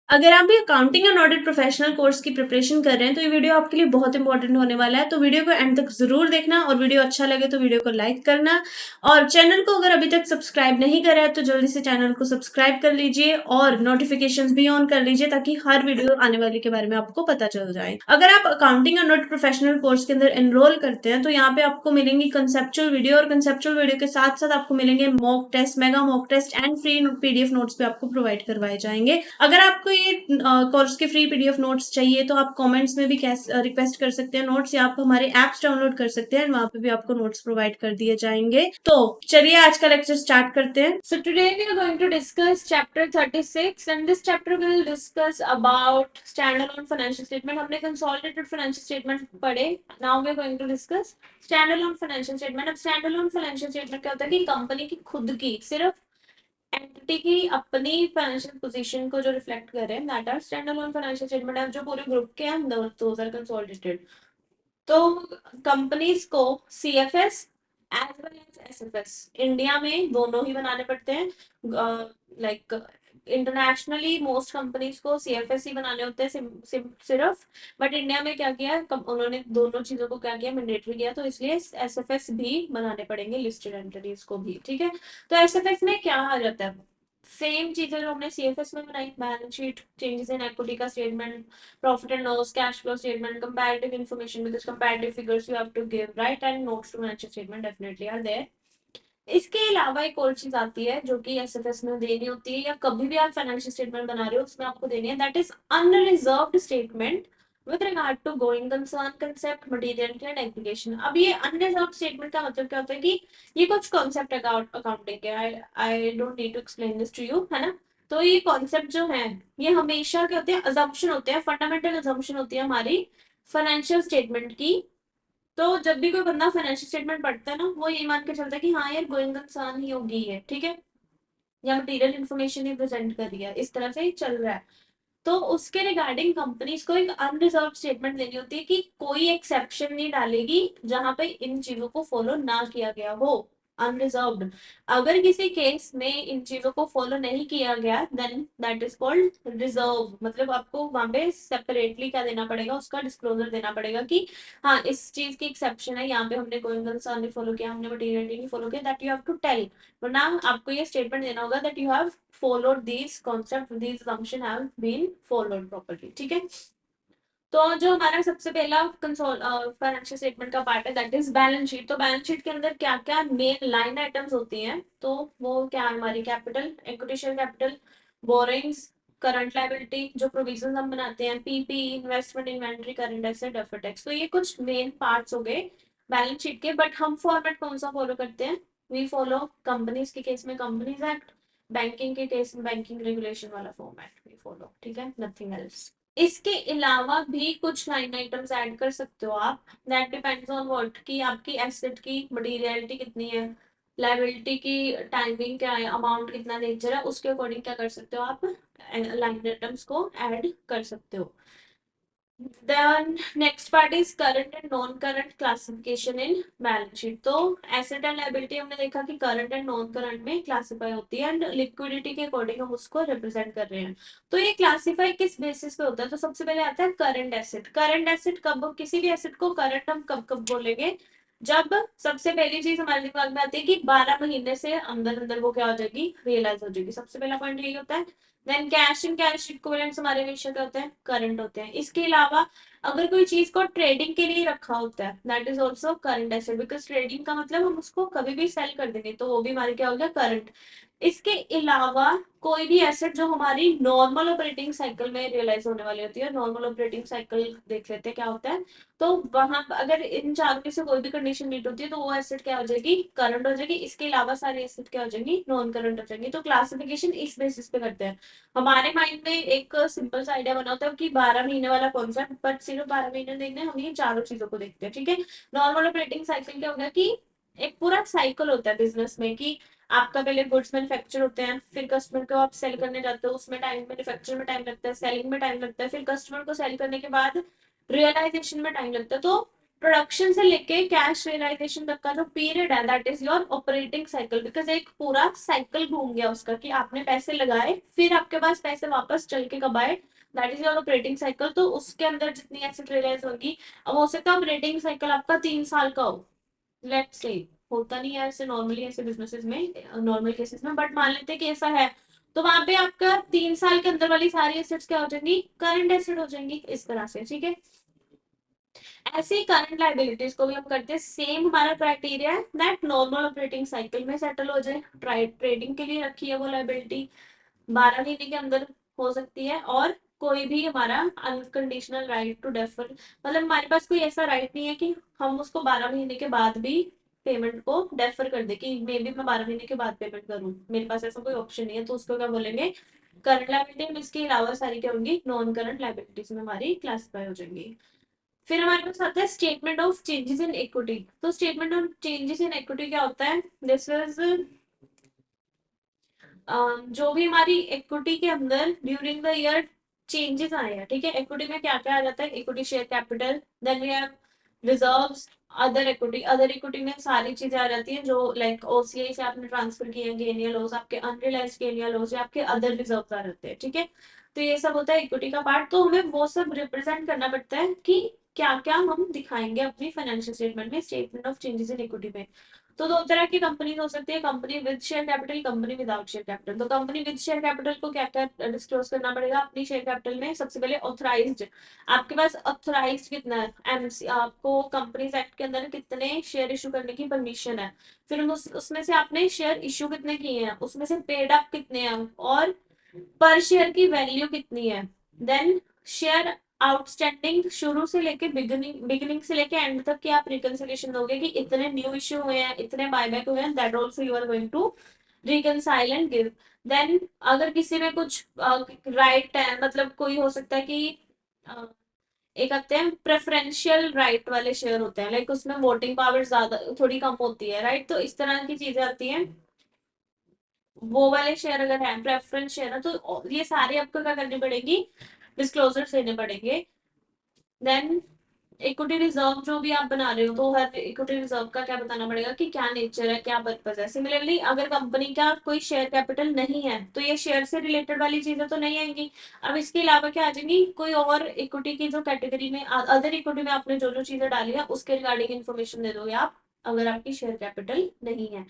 अगर आप भी accounting and audit professional course की प्रिपरेशन कर रहे हैं तो ये वीडियो आपके लिए बहुत इंपॉर्टेंट होने वाला है। तो वीडियो को एंड तक जरूर देखना और वीडियो अच्छा लगे तो वीडियो को लाइक करना और चैनल को अगर अभी तक सब्सक्राइब नहीं करा है तो जल्दी से चैनल को सब्सक्राइब कर लीजिए और नोटिफिकेशंस भी ऑन कर लीजिए ताकि हर वीडियो आने वाले के बारे में आपको पता चल जाए। अगर आप accounting and audit professional course के अंदर एनरोल करते हैं तो यहाँ पे आपको मिलेंगी कंसेप्चुअल वीडियो और कंसेप्चुअल वीडियो के साथ साथ आपको मिलेंगे mock test, mega mock test and free PDF notes भी आपको प्रोवाइड करवाए जाएंगे। अगर आपको ये कोर्स के फ्री पीडीएफ नोट्स चाहिए तो आप कमेंट्स में भी रिक्वेस्ट कर सकते हैं नोट्स, या आप हमारे ऐप्स डाउनलोड कर सकते हैं, वहां पे भी आपको नोट्स प्रोवाइड कर दिए जाएंगे। तो चलिए आज का लेक्चर स्टार्ट करते हैं। So today we are going to discuss chapter 36 and this chapter will discuss about standalone financial statement. हमने consolidated financial statement पढ़े. Now we are going to discuss standalone financial statement. अब standalone financial statement क्या होता है कि company की खुद की सिर्फ एंटिटी की अपनी फाइनेंशियल पोजीशन को जो रिफ्लेक्ट कर रहे हैं that are standalone financial statement है जो पूरे ग्रुप के हैं दोज आर कंसोलिडेटेड। तो कंपनीज को CFS as well as SFS India में दोनों ही बनाने पड़ते हैं। लाइक इंटरनेशनली मोस्ट कंपनीज को सीएफएस ही बनाने होते हैं सिर्फ। बट इंडिया में क्या किया उन्होंने दोनों चीजों को क्या किया मैंडेटरी किया, तो इसलिए एसएफएस भी बनाने पड़ेंगे लिस्टेड एंटिटीज को भी। ठीक है, तो एसएफएस में क्या आ जाता है, सेम चीजें जो हमने सीएफएस में बनाई, balance sheet, changes in equity का statement, profit and loss, cash flow statement, comparative information because comparative figures you have to give, right? And notes to financial statement definitely are there. इसके अलावा एक और चीज आती है जो कि एसएफएस में देनी होती है या कभी भी आप फाइनेंशियल स्टेटमेंट बना रहे हो उसमें आपको देनी है, that is unreserved statement with regard to going concern, concept, materiality and application. अब ये अनरिजर्व्ड स्टेटमेंट का मतलब क्या होता है कि ये कुछ कॉन्सेप्ट अकाउंटिंग के, I don't need to explain this to you, है ना। तो ये कॉन्सेप्ट जो है ये हमेशा क्या होते हैं, अजम्पशन होते हैं, फंडामेंटल अजम्पशन होती है हमारी फाइनेंशियल स्टेटमेंट की। तो जब भी कोई बंदा फाइनेंशियल स्टेटमेंट पढ़ता है ना वो ये मान के चलता है कि हाँ यार गोइंग कंसर्न ही होगी है, ठीक है, या मटेरियल इन्फॉर्मेशन ही प्रेजेंट कर रही है, इस तरह से ही चल रहा है। तो उसके रिगार्डिंग कंपनीज को एक अनरिजर्व स्टेटमेंट देनी होती है कि कोई एक्सेप्शन नहीं डालेगी जहां पे इन चीजों को फॉलो ना किया गया हो। अनरिजर्व्ड, अगर किसी केस में इन चीजों को फॉलो नहीं किया गया then that is called reserve. मतलब आपको वहां पे सेपरेटली क्या देना पड़ेगा, उसका डिस्क्लोजर देना पड़ेगा कि हाँ इस चीज की एक्सेप्शन है, यहाँ पे हमने कोई कंसर्न नहीं फॉलो किया, हमने मटेरियलिटी नहीं फॉलो किया, that you have to tell. वरना आपको ये स्टेटमेंट देना होगा that you have followed these concept, these assumption have been followed properly। ठीक है, तो जो हमारा सबसे पहला फाइनेंशियल स्टेटमेंट का पार्ट है दैट इज बैलेंस शीट। तो बैलेंस शीट के अंदर क्या क्या मेन लाइन आइटम्स होती हैं, तो वो क्या है हमारी, capital, equity share capital, borings, current liability, जो प्रोविजन हम बनाते हैं, PP, investment, inventory, current asset, deferred tax. तो ये कुछ मेन पार्ट्स हो गए बैलेंस शीट के। बट हम फॉर्मेट कौन सा फॉलो करते हैं, वी फॉलो कंपनीज के केस में कंपनीज एक्ट, बैंकिंग के केस में बैंकिंग रेगुलेशन वाला फॉर्मेट वी फॉलो। ठीक है, नथिंग एल्स। इसके अलावा भी कुछ लाइन आइटम्स ऐड कर सकते हो आप, दैट डिपेंड्स ऑन व्हाट, कि आपकी एसेट की मटेरियलिटी कितनी है, लायबिलिटी की टाइमिंग क्या है, अमाउंट कितना नेचर है, उसके अकॉर्डिंग क्या कर सकते हो आप लाइन आइटम्स को ऐड कर सकते हो। Then next part is current and non-current classification in balance sheet। तो asset and liability हमने देखा कि current and non-current में classify होती है and liquidity के according हम उसको represent कर रहे हैं। तो ये classify किस basis पे होता है, तो सबसे पहले आता है current asset। current asset कब, किसी भी asset को current हम कब कब बोलेंगे, जब सबसे पहली चीज हमारे दिमाग में आती है कि 12 महीने से अंदर अंदर वो क्या हो जाएगी, रियलाइज हो जाएगी। सबसे पहला पॉइंट यही होता है। Then cash and cash equivalents हमारे हमेशा क्या होते हैं, करंट होते हैं। इसके अलावा अगर कोई चीज को ट्रेडिंग के लिए रखा होता है that is also current asset, because trading का मतलब हम उसको कभी भी सेल कर देंगे, तो वो भी हमारे क्या हो गया, करंट। इसके अलावा कोई भी एसेट जो हमारी नॉर्मल ऑपरेटिंग साइकिल में रियलाइज होने वाली होती है, नॉर्मल ऑपरेटिंग साइकिल देख लेते हैं क्या होता है। तो वहां अगर इन चारों में से कोई भी कंडीशन मीट होती है तो वो एसेट क्या हो जाएगी, करंट हो जाएगी। इसके अलावा सारे एसेट क्या हो जाएंगी, नॉन करंट हो जाएंगी। तो क्लासिफिकेशन इस बेसिस पे करते हैं। हमारे माइंड में एक सिंपल सा आइडिया बना होता है कि 12 महीने वाला कॉन्सेप्ट, बट सिर्फ 12 महीने देखने हम ये चारों चीजों को देखते हैं। ठीक है, नॉर्मल ऑपरेटिंग साइकिल क्या होगा कि एक पूरा साइकिल होता है बिजनेस में कि आपका पहले गुड्स मैन्युफैक्चर होते हैं, फिर कस्टमर को आप सेल करने जाते हो, उसमें टाइम, मैन्युफैक्चर में टाइम लगता है, सेलिंग में टाइम लगता है, फिर कस्टमर को सेल करने के बाद रियलाइजेशन में टाइम लगता है। तो प्रोडक्शन से लेके कैश रियलाइजेशन तक का जो पीरियड है that is your operating cycle, because एक पूरा साइकिल घूम गया उसका कि आपने पैसे लगाए फिर आपके पास पैसे वापस चल के कब आए, that is your operating cycle. तो उसके अंदर जितनी एसेट रियलाइज होगी, अब हो सकता है ऑपरेटिंग साइकिल आपका 3 साल का हो, लेट्स से, होता नहीं है ऐसे नॉर्मली ऐसे बिजनेसेस में, नॉर्मल केसेस में, बट मान लेते हैं कि ऐसा है, तो वहां पे आपका 3 साल के अंदर वाली सारी एसेट्स क्या हो जाएंगी, करंट एसेट हो जाएंगी, इस तरह से, ठीक है। ऐसे ही करंट लाइबिलिटीज को भी हम करते हैं, सेम हमारा क्राइटेरिया है दैट नॉर्मल ऑपरेटिंग साइकिल में सेटल हो जाए। ट्रेडिंग के लिए रखी है वो लाइबिलिटी, 12 महीने के अंदर हो सकती है, और कोई भी हमारा अनकंडीशनल राइट टू डेफर, मतलब हमारे पास कोई ऐसा राइट नहीं है कि हम उसको 12 महीने के बाद भी पेमेंट को डेफर कर दे, कि मे बी मैं 12 महीने के बाद पेमेंट करूँ, मेरे पास ऐसा कोई ऑप्शन नहीं है, तो उसको क्या बोलेंगे, करंट लाइबिलिटी। इसके अलावा सारी क्या होंगी, नॉन करंट लाइबिलिटीज में हमारी क्लासिफाई हो जाएंगी। फिर हमारे पास आता है statement of changes in equity. तो statement of changes in equity क्या होता है, दिस इज जो भी हमारी इक्विटी के अंदर ड्यूरिंग द ईयर चेंजेस आए हैं, ठीक है। इक्विटी में क्या क्या आ जाता है, equity share capital, then we have reserves, other equity. Other equity में सारी चीजें आ जाती हैं जो लाइक ओसीआई से आपने ट्रांसफर किए हैं, गेन या लॉस, आपके अनरियलाइज्ड गेन या लॉस, या आपके अदर रिजर्व आ जाते हैं, ठीक है। तो ये सब होता है इक्विटी का पार्ट। तो हमें वो सब रिप्रेजेंट करना पड़ता है कि क्या क्या हम दिखाएंगे अपनी फाइनेंशियल स्टेटमेंट में, statement of changes in equity में। तो दो तरह की कंपनीज हो सकती है, company with share capital, company without share capital. तो कंपनी विद शेयर कैपिटल को क्या क्या डिस्क्लोज करना पड़ेगा अपनी शेयर कैपिटल में, सबसे पहले ऑथराइज्ड, आपके पास ऑथराइज्ड कितना है, एमसी, आपको कंपनीज एक्ट के अंदर कितने शेयर इशू करने की परमिशन है, फिर उसमें से आपने शेयर इशू कितने किए हैं, उसमें से पेड अप कितने हैं, और पर शेयर की वैल्यू कितनी है, देन शेयर आउटस्टैंडिंग, शुरू से लेके बिगिनिंग से लेके एंड तक की आप रिकंसिलिएशन दोगे कि इतने न्यू इश्यू हुए हैं, इतने बायबैक हुए हैं, that also you are going to reconcile and give. Then अगर किसी में कुछ राइट है, मतलब कोई हो सकता है कि एक आते हैं प्रेफरेंशियल राइट वाले शेयर होते हैं, लाइक उसमें वोटिंग पावर ज्यादा थोड़ी कम होती है, राइट, तो इस तरह की चीजें आती हैं। वो वाले शेयर अगर है प्रेफरेंस शेयर है, तो ये सारे आपको क्या करनी पड़ेगी, डिस्क्लोजर देने पड़ेंगे। देन इक्विटी रिजर्व जो भी आप बना रहे हो, तो हर इक्विटी रिजर्व का क्या बताना पड़ेगा कि क्या नेचर है, क्या पर्पज है। सिमिलरली अगर कंपनी का कोई शेयर कैपिटल नहीं है, तो ये शेयर से रिलेटेड वाली चीजें तो नहीं आएंगी। अब इसके अलावा क्या आ जाएंगी, कोई और इक्विटी की जो कैटेगरी में, अदर इक्विटी में आपने जो जो चीजें डाली है उसके रिगार्डिंग इन्फॉर्मेशन दे दोगे आप, अगर आपकी शेयर कैपिटल नहीं है।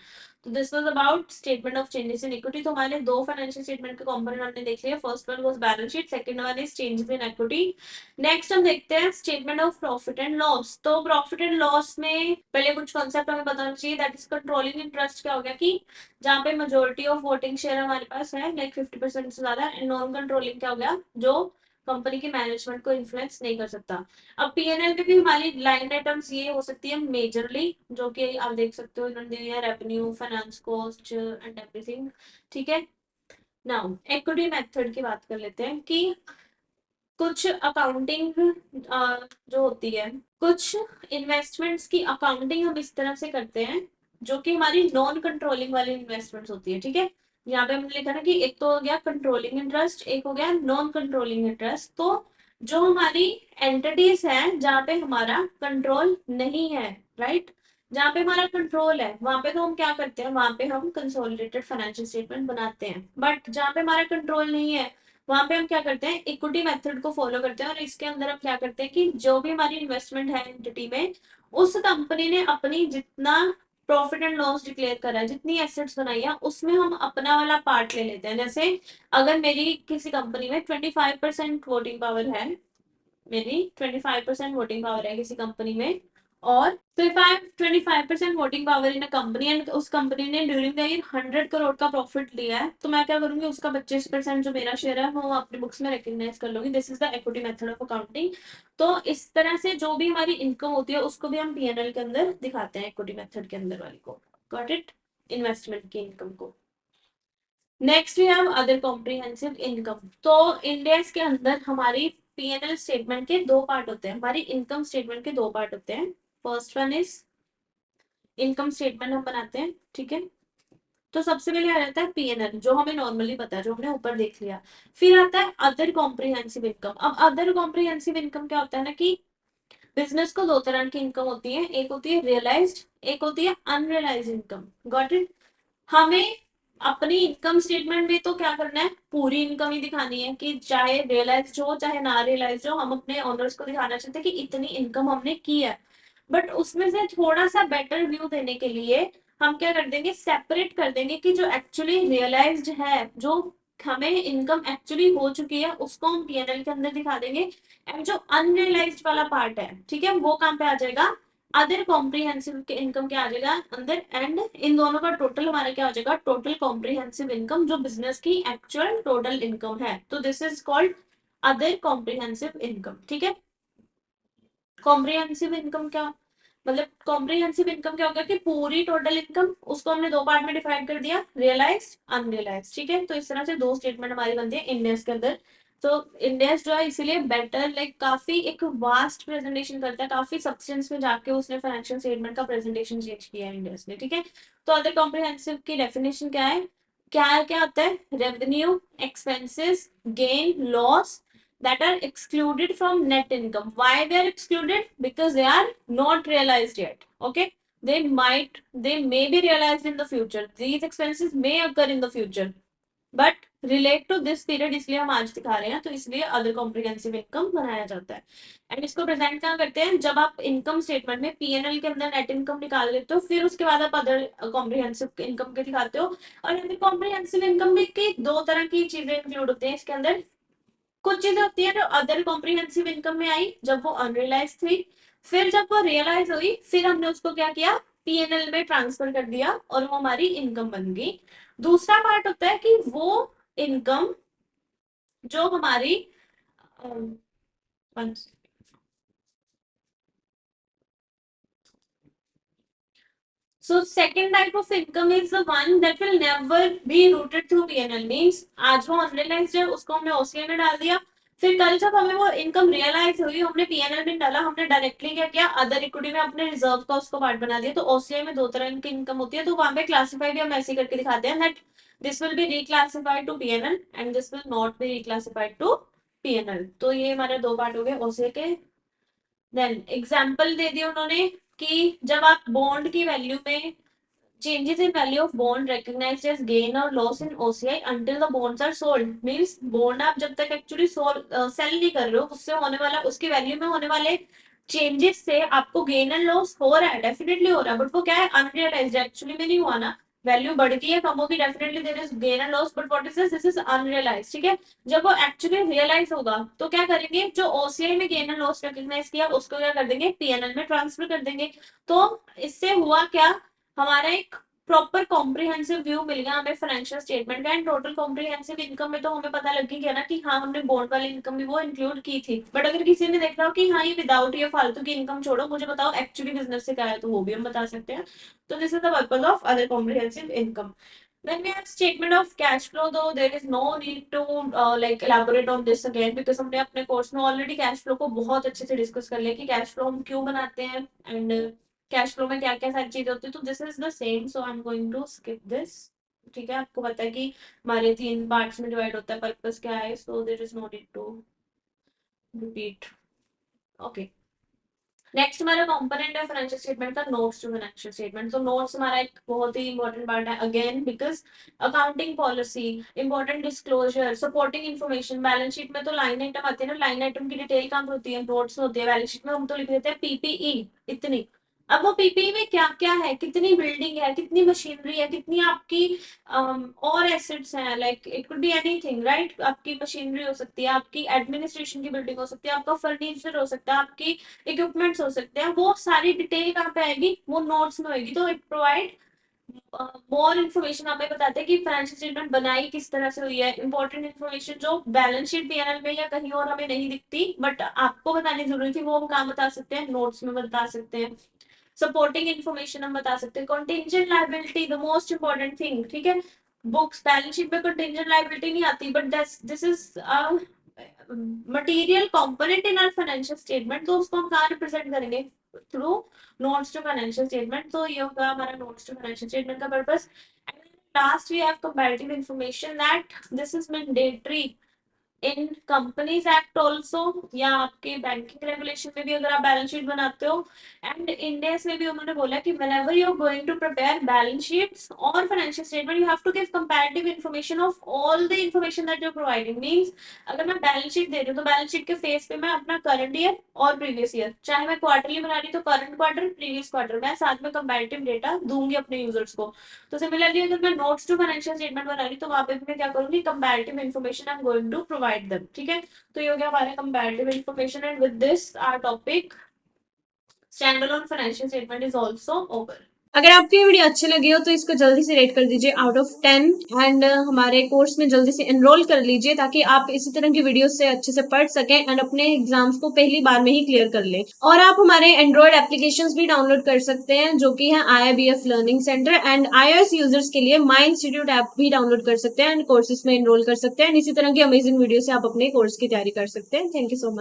तो this was about statement of changes in equity. तो हमारे दो फाइनेंशियल स्टेटमेंट के कंपोनेंट हमने देख लिया, first one was balance sheet, second one is changes in equity. Next हम देखते हैं statement of profit and loss. तो प्रॉफिट एंड लॉस में पहले कुछ कॉन्सेप्ट हमें बताना चाहिए, दैट इज कंट्रोलिंग इंटरेस्ट। क्या हो गया कि जहाँ पे मेजोरिटी ऑफ वोटिंग शेयर हमारे पास है, लाइक 50% से ज्यादा, एंड नॉन कंट्रोलिंग क्या हो गया, जो कंपनी की मैनेजमेंट को इन्फ्लुएंस नहीं कर सकता। अब पीएनएल में भी हमारी लाइन आइटम्स ये हो सकती है मेजरली, जो कि आप देख सकते हो इन्होंने दिया है, revenue, finance cost and everything, ठीक है। नाउ इक्विटी मेथड की बात कर लेते हैं कि कुछ अकाउंटिंग जो होती है, कुछ इन्वेस्टमेंट्स की अकाउंटिंग हम इस तरह से करते हैं जो कि हमारी नॉन कंट्रोलिंग वाली इन्वेस्टमेंट्स होती है, ठीक है। यहाँ पे हमने लिखा ना कि एक तो हो गया कंट्रोलिंग इंटरेस्ट, एक हो गया नॉन कंट्रोलिंग इंटरेस्ट। तो जो हमारी एंटिटीज हैं जहाँ पे हमारा कंट्रोल नहीं है, राइट, जहाँ पे हमारा कंट्रोल है वहां पे तो हम क्या करते हैं, वहां पे हम कंसोलिडेटेड फाइनेंशियल स्टेटमेंट बनाते हैं, बट जहाँ पे हमारा कंट्रोल नहीं है वहां पे हम क्या करते हैं, इक्विटी मेथड को फॉलो करते हैं। और इसके अंदर हम क्या करते हैं कि जो भी हमारी इन्वेस्टमेंट है एंटिटी में, उस कंपनी ने अपनी जितना प्रॉफिट एंड लॉस डिक्लेयर करा है, जितनी एसेट्स बनाई है, उसमें हम अपना वाला पार्ट ले लेते हैं। जैसे अगर मेरी किसी कंपनी में 25% वोटिंग पावर है, मेरी 25% वोटिंग पावर है किसी कंपनी में, और 25% voting power in a company, and उस कंपनी ने ड्यूरिंग द ईयर 100 करोड़ का प्रॉफिट लिया है, तो मैं क्या करूंगी, उसका 25% जो मेरा शेयर है वो अपनी बुक्स में रिकॉग्नाइज कर लूंगी। This is the equity method of accounting. तो इस तरह से जो भी हमारी इनकम होती है उसको भी हम पीएनएल के अंदर दिखाते हैं, इक्विटी मेथड के अंदर वाली को, गॉट इट, इन्वेस्टमेंट की इनकम को। Next we have other comprehensive income. तो इंडियस के अंदर हमारी पीएनएल स्टेटमेंट के दो पार्ट होते हैं, हमारी इनकम स्टेटमेंट के दो पार्ट होते हैं। First one is income statement हम बनाते हैं, ठीक है। तो सबसे पहले आ जाता है पीएनएल, जो हमें नॉर्मली पता है, जो हमने ऊपर देख लिया। फिर आता है अदर कॉम्प्रिहेंसिव इनकम। अब अदर कॉम्प्रिहेंसिव इनकम क्या होता है ना कि बिजनेस को दो तरह की इनकम होती है, एक होती है रियलाइज्ड, एक होती है अनरियलाइज्ड इनकम। Got it? हमें अपनी इनकम स्टेटमेंट में तो क्या करना है, पूरी इनकम ही दिखानी है कि चाहे रियलाइज हो चाहे ना रियलाइज हो, हम अपने ओनर्स को दिखाना चाहते हैं कि इतनी इनकम हमने की है। बट उसमें से थोड़ा सा बेटर व्यू देने के लिए हम क्या कर देंगे, सेपरेट कर देंगे कि जो एक्चुअली रियलाइज्ड है, जो हमें इनकम एक्चुअली हो चुकी है, उसको हम पीएनएल के अंदर दिखा देंगे। एंड जो अनरियलाइज्ड वाला पार्ट है, ठीक है, वो काम पे आ जाएगा, अदर कॉम्प्रिहेंसिव इनकम क्या आ जाएगा अंदर। एंड इन दोनों का टोटल हमारा क्या हो जाएगा, टोटल कॉम्प्रिहेंसिव इनकम, जो बिजनेस की एक्चुअल टोटल इनकम है। तो this is called other comprehensive income. ठीक है, कॉम्प्रिहेंसिव इनकम क्या मतलब, कॉम्प्रिहेंसिव इनकम क्या होगा कि पूरी टोटल इनकम, उसको हमने दो पार्ट में डिवाइड कर दिया, रियलाइज्ड अनरियलाइज्ड। ठीक है, तो इस तरह से दो स्टेटमेंट हमारी बनती है इंडेक्स के अंदर। तो इंडेक्स जो है इसीलिए बेटर, लाइक काफी एक वास्ट प्रेजेंटेशन करता है, काफी सब्सटेंस में जाके उसने फाइनेंशियल स्टेटमेंट का प्रेजेंटेशन चेंज किया है इंडेक्स ने। ठीक है, तो अदर कॉम्प्रिहेंसिव की डेफिनेशन क्या है, क्या क्या आता है, revenue, expenses, gain, loss that are excluded from net income. Why they are excluded? Because they are not realized yet. Okay, they may be realized in the future. These expenses may occur in the future, but relate to this period, इसलिए हम आज दिखा रहे हैं, तो इसलिए other comprehensive income बनाया जाता है। एंड इसको प्रेजेंट कहाँ करते हैं, जब आप इनकम स्टेटमेंट में पीएनएल के अंदर नेट इनकम निकाल लेते हो, फिर उसके बाद आप अदर कॉम्प्रिहेंसिव इनकम के दिखाते हो। और अदर कॉम्प्रिहेंसिव इनकम में की दो तरह की चीजें इंक्लूड होती है इसके अंदर। कुछ चीजें होती है जो अदर कॉम्प्रिहेंसिव इनकम में आई जब वो अनरियलाइज थी, फिर जब वो रियलाइज हुई, फिर हमने उसको क्या किया, पीएनएल में ट्रांसफर कर दिया और वो हमारी इनकम बन गई। दूसरा पार्ट होता है कि वो इनकम जो हमारी so second type of income is the one that will never be routed through PNL, means आज वो अनरियलाइज्ड है, उसको हमने ओसीआई में डाल दिया, फिर कल जब हमें वो इनकम रियलाइज हुई, हमने पीएनएल में डाला, हमने डायरेक्टली क्या किया, अदर इक्विटी में अपने रिजर्व का उसको पार्ट बना दिया। तो ओसीआई में दो तरह की इनकम होती है, तो वहां पे क्लासिफाइड हम ऐसे करके दिखाते हैं that this will be reclassified to PNL and this will not be reclassified to PNL. तो ये हमारे दो पार्ट हो गए ओसीआई के। देन एग्जाम्पल दे दिया उन्होंने कि जब आप बॉन्ड की वैल्यू में, changes in value of bond recognized as gain or loss in OCI until the bonds are sold, means bond आप जब तक एक्चुअली सेल नहीं कर रहे हो, उससे होने वाला, उसकी वैल्यू में होने वाले चेंजेस से आपको गेन एंड लॉस हो रहा है, डेफिनेटली हो रहा है, बट वो क्या है, अनरियलाइज्ड, एक्चुअली में नहीं हुआ ना। वैल्यू बढ़ती है कम होगी, definitely there is gain and loss, but what is this is unrealised. ठीक है, जब वो एक्चुअली रियलाइज होगा तो क्या करेंगे, जो ओसीआई में गेन एंड लॉस रिकॉग्नाइज किया उसको क्या कर देंगे, पीएनएल में ट्रांसफर कर देंगे। तो इससे हुआ क्या, हमारा एक प्रॉपर कॉम्प्रिहेंसिव व्यू मिल गया हमें फाइनेंशियल स्टेटमेंट का। एंड टोटल कॉम्प्रिहेंसिव इनकम में तो हमें पता लग गया ना कि हाँ, हमने बॉन्ड वाली इनकम भी वो इंक्लूड की थी। बट अगर किसी ने देखा हो कि हाँ ये विदाउट ये फालतू की इनकम छोड़ो, मुझे बताओ एक्चुअली बिजनेस से क्या है, तो वो भी हम बता सकते हैं। तो this is the purpose of other comprehensive income. When we have statement of cash flow, though, there is no need to like elaborate on this again, because हमने अपने कोर्स में ऑलरेडी कैश फ्लो को बहुत अच्छे से discuss कर लिया कि कैश फ्लो हम क्यों बनाते हैं एंड कैश फ्लो में क्या क्या सारी चीजें होती है। तो this is the same, so I am going to skip this. ठीक है, आपको पता है कि हमारे तीन पार्ट्स में डिवाइड होता है, पर्पस क्या है, so there is no need to repeat. Okay, next हमारा कंपोनेंट है फाइनेंशियल स्टेटमेंट का, नोट्स टू फाइनेंशियल स्टेटमेंट। तो नोट्स हमारा एक बहुत ही इंपॉर्टेंट पार्ट है again, because accounting policy, important disclosure, supporting information. Balance sheet में तो लाइन आइटम आती है ना, लाइन आइटम की डिटेल कहाँ होती है, नोट्स में होती है। बैलेंस शीट में हम तो लिख देते हैं पीपीई इतनी। अब वो पीपीई में क्या क्या है, कितनी बिल्डिंग है, कितनी मशीनरी है, कितनी आपकी और एसेट्स हैं, like it could be anything, right. आपकी मशीनरी हो सकती है, आपकी एडमिनिस्ट्रेशन की बिल्डिंग हो सकती है, आपका फर्नीचर हो सकता है, आपकी इक्विपमेंट्स हो सकते हैं। वो सारी डिटेल कहाँ पे आएगी, वो नोट्स में होगी। तो इट प्रोवाइड मोर इन्फॉर्मेशन, हमें बताते हैं कि फाइनेंशियल स्टेटमेंट बनाई किस तरह से हुई है। इंपॉर्टेंट इन्फॉर्मेशन जो बैलेंस शीट पीएनएल में या कहीं और हमें नहीं दिखती बट आपको बतानी जरूरी थी, वो हम कहाँ बता सकते हैं, नोट्स में बता सकते हैं। सपोर्टिंग इन्फॉर्मेशन हम बता सकते हैं। Contingent liability, the most important thing. ठीक है, बुक्स बैलेंस शीट में कॉन्टिजेंट लायबिलिटी नहीं आती, but this is material component in our financial statement. तो उसको हम कहाँ रिप्रेजेंट करेंगे, through notes to financial statement. तो ये होगा हमारा नोट्स टू फाइनेंशियल स्टेटमेंट का purpose. Last we have comparative information that this is mandatory in companies act also, या आपके बैंकिंग रेगुलेशन में भी अगर आप बैलेंस शीट बनाते हो, एंड इंडेस में भी उन्होंने बोला कि whenever you are going to prepare balance sheets or financial statement, you have to give comparative information of all the information that you're providing. Means अगर मैं बैलेंस शीट दे रही हूँ तो बैलेंस शीट के फेस पे मैं अपना करंट ईयर और प्रीवियस ईयर, चाहे मैं क्वार्टरली बना रही तो करंट क्वार्टर प्रीवियस क्वार्टर, मैं साथ में कंपैरेटिव डेटा दूंगी अपने यूजर्स को। तो सिमिलरली अगर मैं नोट्स टू फाइनेंशियल स्टेटमेंट बना रही तो वहां पे मैं क्या करूंगी, comparative information I am going to provide them. ठीक है, तो ये हो गया हमारा comparative information, and with this our topic standalone financial statement is also over. अगर आपको ये वीडियो अच्छी लगी हो तो इसको जल्दी से रेट कर दीजिए आउट ऑफ 10 एंड हमारे कोर्स में जल्दी से एनरोल कर लीजिए ताकि आप इसी तरह की वीडियो से अच्छे से पढ़ सकें एंड अपने एग्जाम्स को पहली बार में ही क्लियर कर लें। और आप हमारे एंड्रॉइड एप्लीकेशंस भी डाउनलोड कर सकते हैं जो कि है IIBF learning centre, and iOS users के लिए माई इंस्टीट्यूट ऐप भी डाउनलोड कर सकते हैं एंड कोर्सेज में एनरोल कर सकते हैं। इसी तरह की अमेजिंग वीडियो से आप अपने कोर्स की तैयारी कर सकते हैं। Thank you so much.